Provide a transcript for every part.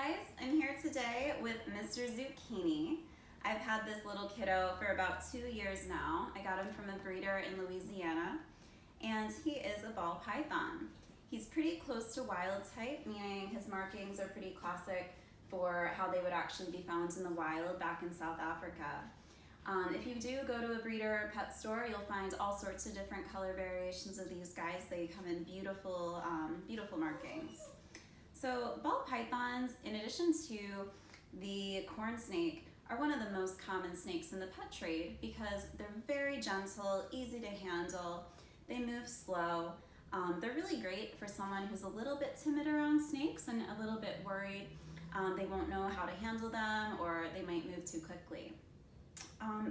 guys, I'm here today with Mr. Zucchini. I've had this little kiddo for about 2 years now. I got him from a breeder in Louisiana, and he is a ball python. He's pretty close to wild type, meaning his markings are pretty classic for how they would actually be found in the wild back in South Africa. If you do go to a breeder or pet store, you'll find all sorts of different color variations of these guys. They come in beautiful, beautiful markings. So ball pythons, in addition to the corn snake, are one of the most common snakes in the pet trade because they're very gentle, easy to handle, they move slow. They're really great for someone who's a little bit timid around snakes and a little bit worried they won't know how to handle them or they might move too quickly.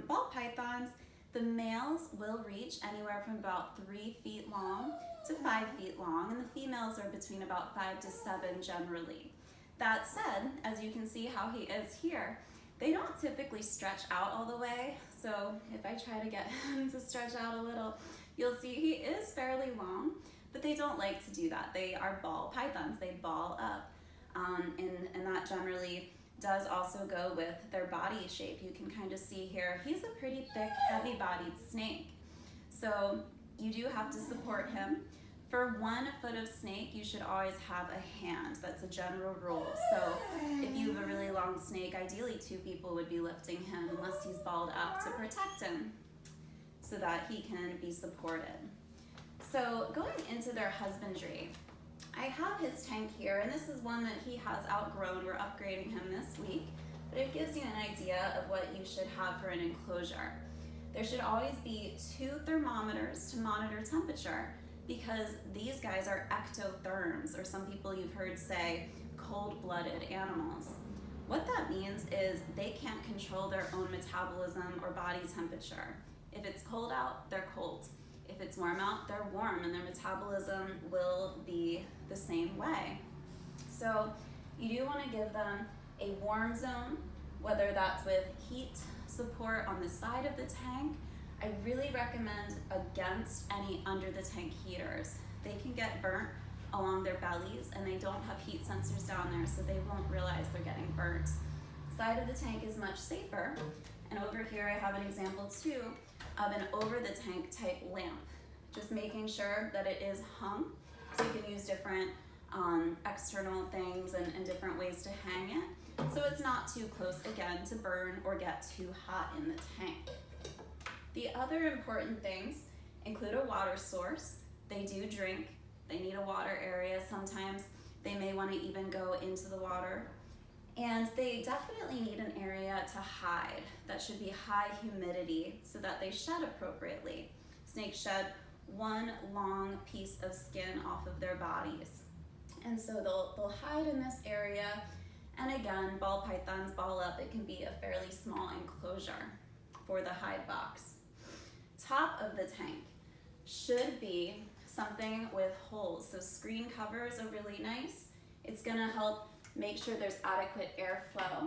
Ball pythons, the males will reach anywhere from about 3 feet long to 5 feet long, and the females are between about 5 to 7 generally. That said, as you can see how he is here, they don't typically stretch out all the way, so if I try to get him to stretch out a little, you'll see he is fairly long, but they don't like to do that. They are ball pythons, they ball up, and that generally does also go with their body shape. You can kind of see here, he's a pretty thick, heavy-bodied snake. So you do have to support him. For 1 foot of snake, you should always have a hand. That's a general rule. So if you have a really long snake, ideally 2 people would be lifting him unless he's balled up to protect him so that he can be supported. So going into their husbandry, I have his tank here, and this is one that he has outgrown. We're upgrading him this week, but it gives you an idea of what you should have for an enclosure. There should always be 2 thermometers to monitor temperature because these guys are ectotherms, or some people you've heard say cold-blooded animals. What that means is they can't control their own metabolism or body temperature. If it's cold out, they're cold. If it's warm out, they're warm, and their metabolism will be the same way. So you do want to give them a warm zone, whether that's with heat support on the side of the tank. I really recommend against any under the tank heaters. They can get burnt along their bellies, and they don't have heat sensors down there, so they won't realize they're getting burnt. Side of the tank is much safer, and over here I have an example too of an over the tank type lamp. Just making sure that it is hung, so you can use different external things and different ways to hang it, so it's not too close again to burn or get too hot in the tank. The other important things include a water source. They do drink, they need a water area sometimes. They may want to even go into the water. And they definitely need an area to hide that should be high humidity so that they shed appropriately. Snakes shed 1 long piece of skin off of their bodies. And so they'll hide in this area. And again, ball pythons ball up. It can be a fairly small enclosure for the hide box. Top of the tank should be something with holes. So screen covers are really nice. It's gonna help make sure there's adequate airflow.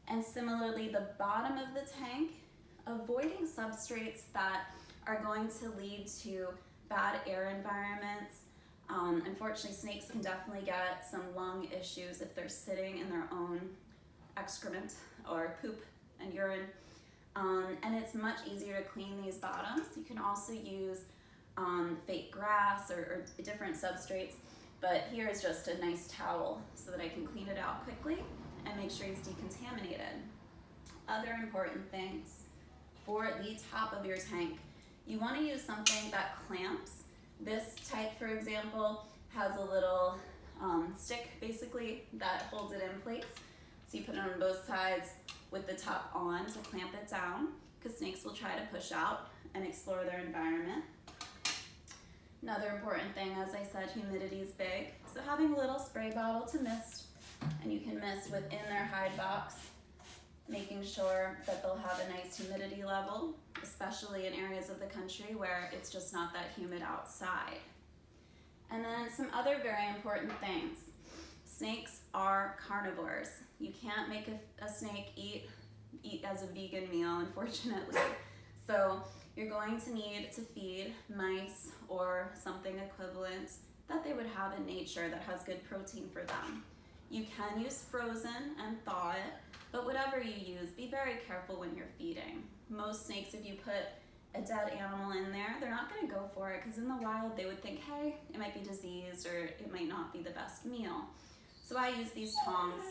And similarly, the bottom of the tank, avoiding substrates that are going to lead to bad air environments. Unfortunately, snakes can definitely get some lung issues if they're sitting in their own excrement or poop and urine. And it's much easier to clean these bottoms. You can also use fake grass or different substrates, but here is just a nice towel so that I can clean it out quickly and make sure he's decontaminated. Other important things for the top of your tank, you want to use something that clamps. This type, for example, has a little stick basically that holds it in place. So you put it on both sides with the top on to clamp it down, because snakes will try to push out and explore their environment. Another important thing, as I said, humidity is big. So having a little spray bottle to mist, and you can mist within their hide box, making sure that they'll have a nice humidity level, especially in areas of the country where it's just not that humid outside. And then some other very important things. Snakes are carnivores. You can't make a snake eat as a vegan meal, unfortunately. So you're going to need to feed mice or something equivalent that they would have in nature that has good protein for them. You can use frozen and thaw it, but whatever you use, be very careful when you're feeding. Most snakes, if you put a dead animal in there, they're not gonna go for it because in the wild they would think, hey, it might be diseased or it might not be the best meal. So I use these tongs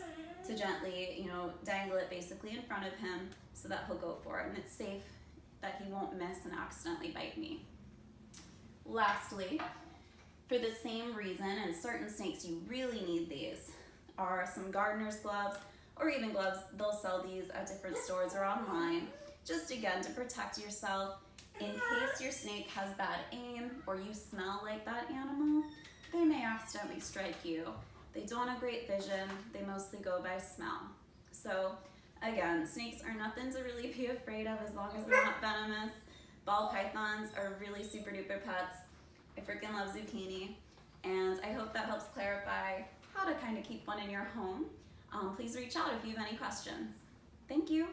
to gently, dangle it basically in front of him so that he'll go for it, and it's safe that he won't miss and accidentally bite me. Lastly, for the same reason, and certain snakes you really need these, are some gardener's gloves or even gloves. They'll sell these at different stores or online, just again to protect yourself in case your snake has bad aim or you smell like that animal. They may accidentally strike you. They don't have great vision. They mostly go by smell. So again, snakes are nothing to really be afraid of as long as they're not venomous. Ball pythons are really super duper pets. I freaking love zucchini, and I hope that helps clarify how to kind of keep one in your home. Please reach out if you have any questions. Thank you.